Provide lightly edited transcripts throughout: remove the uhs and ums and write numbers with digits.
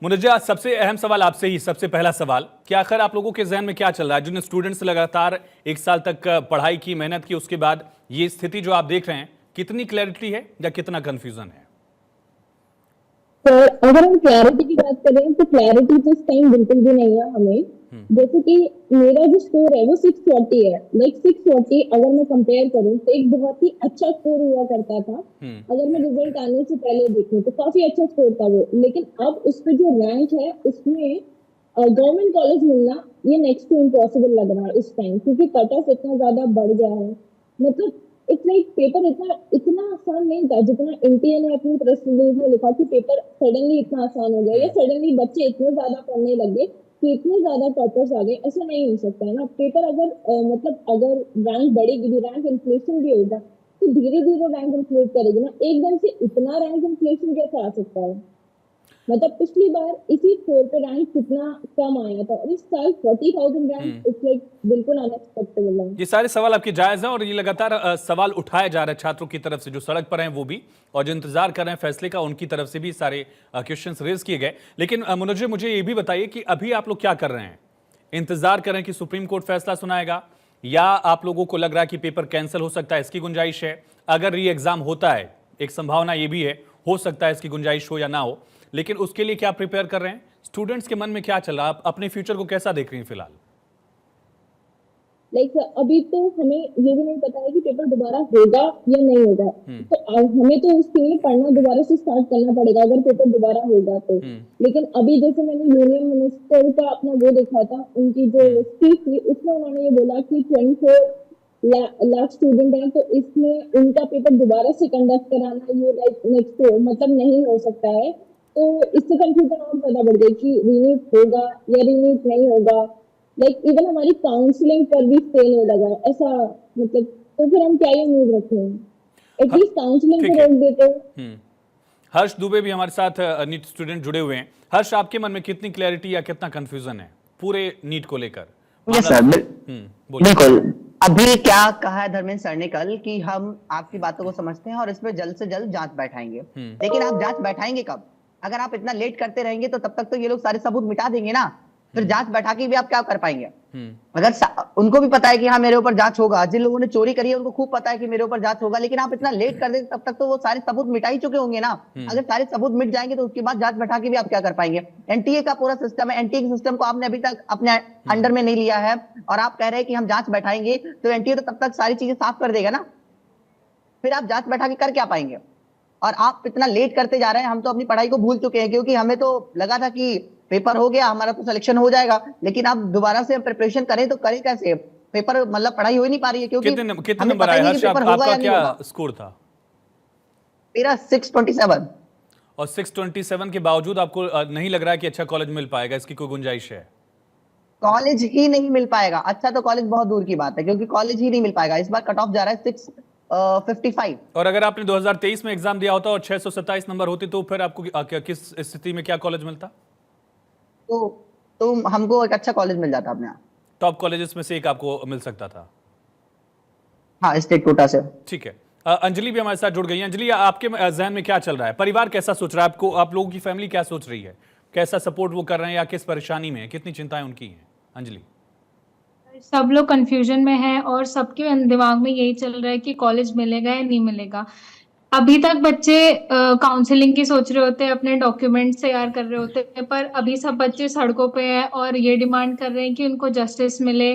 मुनज्जा, सबसे अहम सवाल आपसे ही, सबसे पहला सवाल कि आखिर आप लोगों के जहन में क्या चल रहा है? जिन स्टूडेंट्स लगातार एक साल तक पढ़ाई की, मेहनत की, उसके बाद ये स्थिति जो आप देख रहे हैं, कितनी क्लैरिटी है या कितना कंफ्यूजन है? तो अगर हम क्लैरिटी की बात करें तो क्लैरिटी तो इस टाइम बिल्कुल भी नहीं है हमें। जैसे कि मेरा जो स्कोर है वो 640 है। लाइक 640 अगर मैं कंपेयर करूं तो एक बहुत ही अच्छा स्कोर हुआ करता था। अगर मैं रिजल्ट आने से पहले देखूं तो काफी अच्छा स्कोर था वो, लेकिन अब उस पे जो रैंक है उसमें गवर्नमेंट कॉलेज मिलना ये नेक्स्ट टू इम्पॉसिबल लग रहा है इस टाइम, क्योंकि कट ऑफ इतना ज्यादा बढ़ गया है। मतलब इट्स लाइक पेपर इतना इतना आसान नहीं था जितना एनटीए ने अपनी प्रेस रिलीज में लिखा कि पेपर सडनली इतना आसान हो गया या सडनली बच्चे इतने ज्यादा पढ़ने लगे कि इतने ज्यादा टॉपर्स आ गए। ऐसा नहीं हो सकता है ना। पेपर अगर मतलब अगर रैंक बढ़ेगी भी, रैंक इन्फ्लेशन भी होगा तो धीरे धीरे रैंक इन्फ्लेट करेगी ना। एकदम से इतना रैंक इन्फ्लेशन कैसे आ सकता है? मतलब पिछली बार इसी फ्लोर पे रैंक कितना कम आया था और इस साल 40,000 रैंक इट्स लाइक बिल्कुल अनएक्सपेक्टेबल है। ये सारे सवाल आपके जायज हैं और ये लगातार सवाल उठाए जा रहे हैं छात्रों की तरफ से, जो सड़क पर हैं वो भी, और जो इंतजार कर रहे हैं फैसले का उनकी तरफ से भी सारे क्वेश्चंस रेज किए गए। लेकिन मुनज्जर, मुझे ये भी बताइए कि अभी आप लोग क्या कर रहे हैं? इंतजार कर रहे हैं कि सुप्रीम कोर्ट फैसला सुनाएगा, या आप लोगों को लग रहा है कि पेपर कैंसिल हो सकता है, इसकी गुंजाइश है? अगर री एग्जाम होता है, एक संभावना ये भी है, हो सकता है इसकी गुंजाइश हो या ना हो, लेकिन उसके लिए क्या प्रिपेयर कर रहे हैं? स्टूडेंट्स के मन में क्या चल रहा है? आप अपने फ्यूचर को कैसा देख रही हैं फिलहाल? लाइक अभी तो हमें ये भी नहीं पता है कि पेपर दोबारा होगा या नहीं होगा। तो हमें तो उसके लिए पढ़ना दोबारा से स्टार्ट करना पड़ेगा अगर पेपर दोबारा होगा तो। लेकिन अभी जैसे मैंने यूनियन मिनिस्टर का अपना वो देखा था, उनकी जो स्पीच थी उसमें उन्होंने ये बोला कि 24 लाख स्टूडेंट हैं, तो इसमें उनका पेपर दोबारा से कंडक्ट कराना ये लाइक नेक्स्ट मतलब नहीं हो सकता है। तो इससे कंफ्यूजन और ज्यादा बढ़ गई कि रीनीट होगा या रीनीट नहीं होगा। लाइक इवन हमारी काउंसलिंग पर भी फेल हो लगा है ऐसा। मतलब तो फिर हम क्या ही उम्मीद रखें? एटलीस्ट काउंसलिंग ठीक को है। रोक देते। हर्ष दुबे भी हमारे साथ नीट स्टूडेंट जुड़े हुए हैं। हर्ष, आपके मन में कितनी क्लैरिटी या कितना कंफ्यूजन है पूरे नीट को लेकर? यस सर, बोलिए। बिल्कुल। अभी क्या कहा है धर्मेंद्र सर ने कल कि हम आपकी बातों को समझते हैं और इस पे जल्द से जल्द जांच बैठाएंगे। लेकिन आप जांच बैठाएंगे कब? अगर आप इतना लेट करते रहेंगे तो तब तक तो ये लोग सारे सबूत मिटा देंगे ना। फिर जांच बैठा के भी आप क्या कर पाएंगे? अगर उनको भी पता है कि हाँ मेरे ऊपर जांच होगा, जिन लोगों ने चोरी करी है उनको खूब पता है कि मेरे ऊपर जांच होगा, लेकिन आप इतना लेट कर देंगे तब तक तो वो सारे सबूत मिटा ही चुके होंगे ना। अगर सारे सबूत मिट जाएंगे तो उसके बाद जांच बैठा के भी आप क्या कर पाएंगे? एनटीए का पूरा सिस्टम है, एनटीए के सिस्टम को आपने अभी तक अपने अंडर में नहीं लिया है और आप कह रहे हैं कि हम जांच बैठाएंगे, तो एनटीए तो तब तक सारी चीजें साफ कर देगा ना। फिर आप जांच बैठा के कर क्या पाएंगे? और आप इतना लेट करते जा रहे हैं। हम तो अपनी पढ़ाई को भूल चुके हैं, क्योंकि हमें तो लगा था कि पेपर हो गया हमारा तो सिलेक्शन हो जाएगा, लेकिन अब दोबारा से हम प्रिपरेशन करें तो करें कैसे? पेपर मतलब पढ़ाई हो ही नहीं पा रही है, क्योंकि कितने हमें नंबर पता आए ही नहीं कि हर्ष? पेपर होगा आपका या नहीं क्या होगा। स्कोर था? मेरा 627। और 627 के बावजूद आपको नहीं लग रहा है कि अच्छा कॉलेज मिल पाएगा, इसकी कोई गुंजाइश है? कॉलेज ही नहीं मिल पाएगा। अच्छा तो कॉलेज बहुत दूर की बात है, क्योंकि कॉलेज ही नहीं मिल पाएगा। इस बार कट ऑफ जा रहा है 655। और अगर आपने 2023 में एग्जाम दिया होता और 627 नंबर होते तो फिर आपको किस स्थिति में क्या कॉलेज मिलता? तो तो हमको एक अच्छा कॉलेज मिल जाता अपने यहाँ। टॉप कॉलेजेस में से एक आपको मिल सकता था? हाँ, स्टेट कोटा से। ठीक है। अंजलि भी हमारे साथ जुड़ गई है। अंजलि, आपके जहन में क्या चल रहा है? परिवार कैसा सोच रहा है? आपको, आप लोगों की फैमिली क्या सोच रही है? कैसा सपोर्ट वो कर रहे हैं या किस परेशानी में है? कितनी चिंताएं उनकी हैं? अंजलि। सब लोग कंफ्यूजन में हैं और सबके दिमाग में यही चल रहा है कि कॉलेज मिलेगा या नहीं मिलेगा। अभी तक बच्चे काउंसलिंग की सोच रहे होते हैं, अपने डॉक्यूमेंट्स तैयार कर रहे होते हैं, पर अभी सब बच्चे सड़कों पे हैं और ये डिमांड कर रहे हैं कि उनको जस्टिस मिले,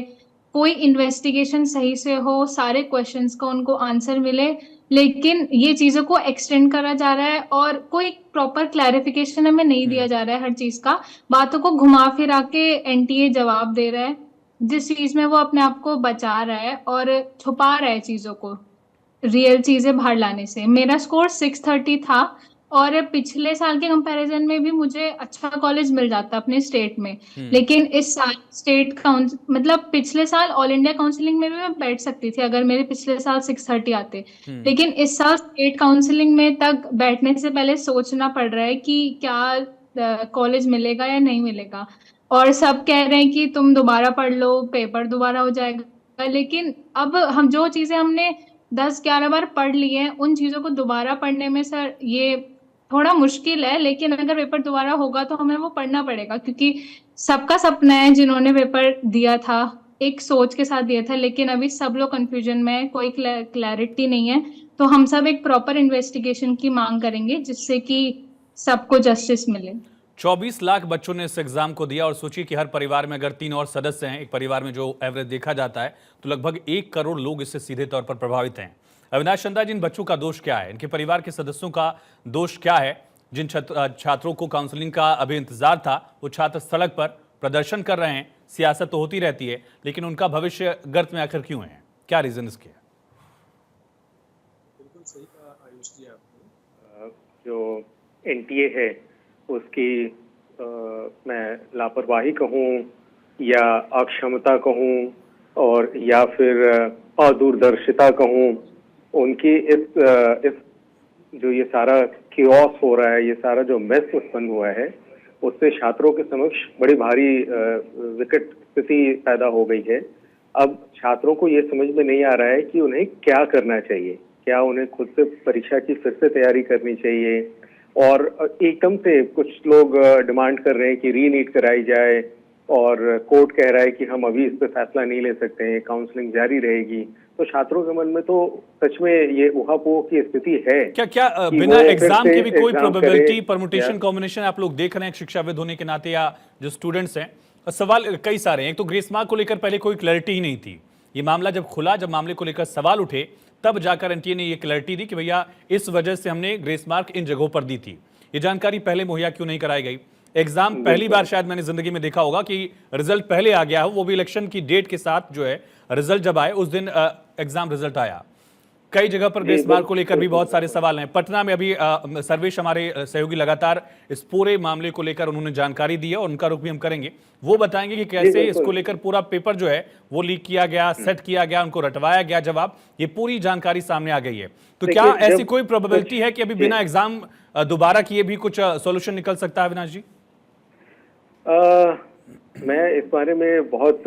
कोई इन्वेस्टिगेशन सही से हो, सारे क्वेश्चंस का उनको आंसर मिले। लेकिन ये चीजों को एक्सटेंड करा जा रहा है और कोई प्रॉपर क्लैरिफिकेशन हमें नहीं दिया जा रहा है हर चीज का। बातों को घुमा फिरा के एनटीए जवाब दे रहा है, जिस चीज में वो अपने आप को बचा रहा है और छुपा रहा है चीजों को रियल चीजें बाहर लाने से। मेरा स्कोर 630 था और पिछले साल के कंपैरिजन में भी मुझे अच्छा कॉलेज मिल जाता अपने स्टेट में। लेकिन इस साल स्टेट काउंस मतलब पिछले साल ऑल इंडिया काउंसलिंग में भी मैं बैठ सकती थी अगर मेरे पिछले साल 630 आते। लेकिन इस साल स्टेट काउंसलिंग में तक बैठने से पहले सोचना पड़ रहा है कि क्या कॉलेज मिलेगा या नहीं मिलेगा। और सब कह रहे हैं कि तुम दोबारा पढ़ लो, पेपर दोबारा हो जाएगा। लेकिन अब हम जो चीजें हमने 10-11 बार पढ़ लिए हैं, उन चीजों को दोबारा पढ़ने में सर ये थोड़ा मुश्किल है, लेकिन अगर पेपर दोबारा होगा तो हमें वो पढ़ना पड़ेगा, क्योंकि सबका सपना है जिन्होंने पेपर दिया था एक सोच के साथ दिया था, लेकिन अभी सब लोग कंफ्यूजन में है, कोई क्लैरिटी नहीं है। तो हम सब एक प्रॉपर इन्वेस्टिगेशन की मांग करेंगे जिससे कि सबको जस्टिस मिले। 24 लाख बच्चों ने इस एग्जाम को दिया और सोचिए कि हर परिवार में अगर 3 और सदस्य हैं, एक परिवार में जो एवरेज देखा जाता है, तो लगभग 1 करोड़ लोग इससे सीधे तौर पर प्रभावित हैं। अविनाश चंदा जी, इन बच्चों का दोष क्या है? इनके परिवार के सदस्यों का दोष क्या है? जिन छात्रों को काउंसलिंग का अभी इंतजार था, वो छात्र सड़क पर प्रदर्शन कर रहे हैं। सियासत तो होती रहती है, लेकिन उनका भविष्य गर्त में आखिर क्यों है? क्या रीजन इसके? बिल्कुल सही कहा आयुष जी आपने। जो एनटीए है उसकी मैं लापरवाही कहूँ या अक्षमता कहूँ और या फिर अदूरदर्शिता कहूँ, उनकी इस जो ये सारा किओस हो रहा है, ये सारा जो मेस उत्पन्न हुआ है, उससे छात्रों के समक्ष बड़ी भारी विकट स्थिति पैदा हो गई है। अब छात्रों को ये समझ में नहीं आ रहा है कि उन्हें क्या करना चाहिए। क्या उन्हें खुद से परीक्षा की फिर से तैयारी करनी चाहिए? और एकदम से कुछ लोग डिमांड कर रहे हैं कि रीनीट कराई जाए, और कोर्ट कह रहा है कि हम अभी इस पर फैसला नहीं ले सकते हैं, काउंसलिंग जारी रहेगी। तो छात्रों के मन में तो सच में ये उहापोह की स्थिति है। क्या बिना एग्जाम के भी कोई प्रोबेबिलिटी, परमुटेशन, कॉम्बिनेशन आप लोग देख रहे हैं शिक्षाविद होने के नाते, या जो स्टूडेंट्स हैं? सवाल कई सारे हैं। एक तो ग्रेस मार्क को लेकर पहले कोई क्लैरिटी ही नहीं थी। ये मामला जब खुला, जब मामले को लेकर सवाल उठे, तब जाकर एनटीए ने ये क्लैरिटी दी कि भैया इस वजह से हमने ग्रेस मार्क इन जगहों पर दी थी। ये जानकारी पहले मुहैया क्यों नहीं कराई गई? एग्जाम पहली बार शायद मैंने जिंदगी में देखा होगा कि रिजल्ट पहले आ गया हो, वो भी इलेक्शन की डेट के साथ जो है, रिजल्ट जब आए उस दिन एग्जाम रिजल्ट आया। कई जगह पर ग्रेस मार्क को लेकर भी बहुत सारे सवाल हैं। पटना में अभी सर्वेश हमारे सहयोगी लगातार इस पूरे मामले को लेकर उन्होंने जानकारी दी है, और उनका रुख भी हम करेंगे। वो बताएंगे कि कैसे इसको लेकर पूरा पेपर जो है वो लीक किया गया, सेट किया गया, उनको रटवाया गया जवाब। ये पूरी जानकारी सामने आ गई है। तो क्या ऐसी कोई प्रोबेबिलिटी है कि अभी बिना एग्जाम दोबारा किए भी कुछ सॉल्यूशन निकल सकता है, अविनाश जी? मैं इस बारे में बहुत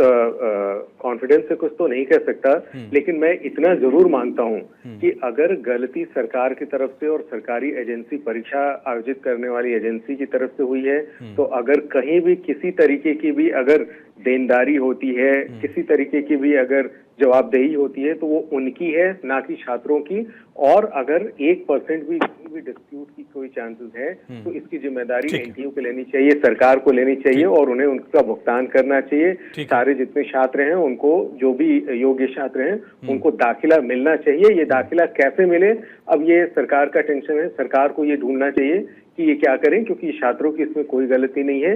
कॉन्फिडेंस से कुछ तो नहीं कह सकता, लेकिन मैं इतना जरूर मानता हूं कि अगर गलती सरकार की तरफ से और सरकारी एजेंसी, परीक्षा आयोजित करने वाली एजेंसी की तरफ से हुई है, तो अगर कहीं भी किसी तरीके की भी अगर देनदारी होती है, किसी तरीके की भी अगर जवाबदेही होती है, तो वो उनकी है, ना कि छात्रों की। और अगर 1% भी कहीं भी डिस्प्यूट की कोई चांसेस है, तो इसकी जिम्मेदारी एनटीयू को लेनी चाहिए, सरकार को लेनी चाहिए, और उन्हें उनका भुगतान करना चाहिए। सारे जितने छात्र हैं उनको, जो भी योग्य छात्र हैं, उनको दाखिला मिलना चाहिए। ये दाखिला कैसे मिले, अब ये सरकार का टेंशन है। सरकार को ये ढूंढना चाहिए कि ये क्या करें, क्योंकि छात्रों की इसमें कोई गलती नहीं है।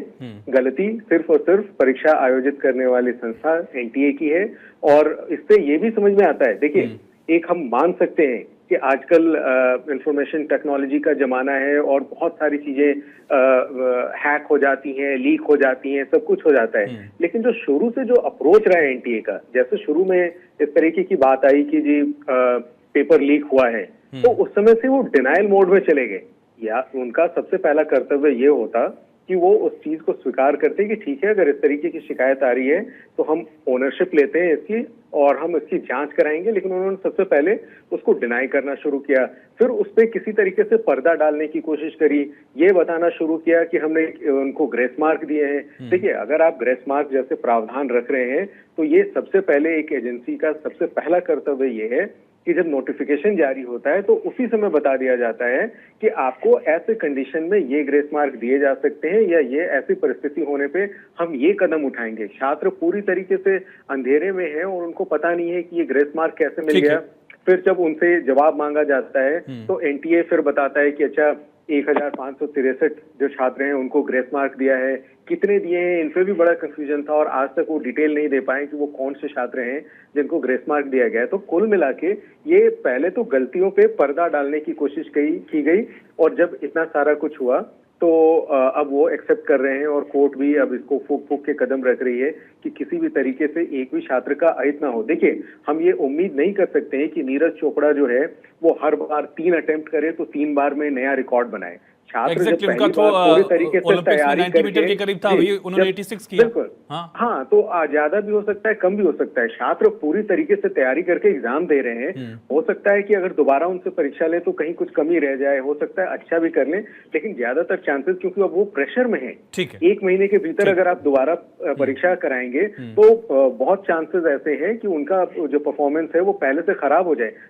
गलती सिर्फ और सिर्फ परीक्षा आयोजित करने वाली संस्था एनटीए की है। और इससे ये भी समझ में आता है, देखिए, एक हम मान सकते हैं कि आजकल इंफॉर्मेशन टेक्नोलॉजी का जमाना है और बहुत सारी चीजें हैक हो जाती हैं, लीक हो जाती हैं, सब कुछ हो जाता है। लेकिन जो शुरू से जो अप्रोच रहा है एनटीए का, जैसे शुरू में इस तरीके की बात आई कि जी पेपर लीक हुआ है, तो उस समय से वो डिनायल मोड में चले गए। या उनका सबसे पहला कर्तव्य ये होता कि वो उस चीज को स्वीकार करते कि ठीक है, अगर इस तरीके की शिकायत आ रही है तो हम ओनरशिप लेते हैं इसकी और हम इसकी जांच कराएंगे। लेकिन उन्होंने सबसे पहले उसको डिनाई करना शुरू किया, फिर उस पर किसी तरीके से पर्दा डालने की कोशिश करी, ये बताना शुरू किया कि हमने उनको ग्रेस मार्क दिए हैं। देखिए, अगर आप ग्रेस मार्क जैसे प्रावधान रख रहे हैं, तो ये सबसे पहले एक एजेंसी का सबसे पहला कर्तव्य ये है कि जब नोटिफिकेशन जारी होता है तो उसी समय बता दिया जाता है कि आपको ऐसे कंडीशन में ये ग्रेस मार्क दिए जा सकते हैं, या ये ऐसी परिस्थिति होने पे हम ये कदम उठाएंगे। छात्र पूरी तरीके से अंधेरे में हैं और उनको पता नहीं है कि ये ग्रेस मार्क कैसे मिल गया। फिर जब उनसे जवाब मांगा जाता है तो एनटीए फिर बताता है कि अच्छा, 1563 जो छात्र हैं उनको ग्रेस मार्क दिया है, कितने दिए हैं इन पे भी बड़ा कंफ्यूजन था, और आज तक वो डिटेल नहीं दे पाए कि वो कौन से छात्र हैं जिनको ग्रेस मार्क दिया गया है। तो कुल मिला के ये पहले तो गलतियों पे पर्दा डालने की कोशिश की गई, और जब इतना सारा कुछ हुआ तो अब वो एक्सेप्ट कर रहे हैं, और कोर्ट भी अब इसको फूक फूक के कदम रख रही है कि किसी भी तरीके से एक भी छात्र का अहित ना हो। देखिए, हम ये उम्मीद नहीं कर सकते हैं कि नीरज चोपड़ा जो है वो हर बार 3 अटेम्प्ट करे तो 3 बार में नया रिकॉर्ड बनाए। छात्र जब एग्जैक्टली उनका पहली तो बार पूरी तरीके से ओलंपिक्स में तैयारी 90 मीटर करके के करीब था, जी, अभी उन्होंने जब- 86 किया। बिल्कुल हाँ हाँ, तो ज्यादा भी हो सकता है, कम भी हो सकता है। छात्र पूरी तरीके से तैयारी करके एग्जाम दे रहे हैं। हो सकता है कि अगर दोबारा उनसे परीक्षा ले तो कहीं कुछ कमी रह जाए, हो सकता है अच्छा भी कर लें, लेकिन ज्यादातर चांसेस, क्योंकि अब वो प्रेशर में है, ठीक है। 1 महीने के भीतर अगर आप दोबारा परीक्षा कराएंगे तो बहुत चांसेस ऐसे हैं कि उनका जो परफॉर्मेंस है वो पहले से खराब हो जाए।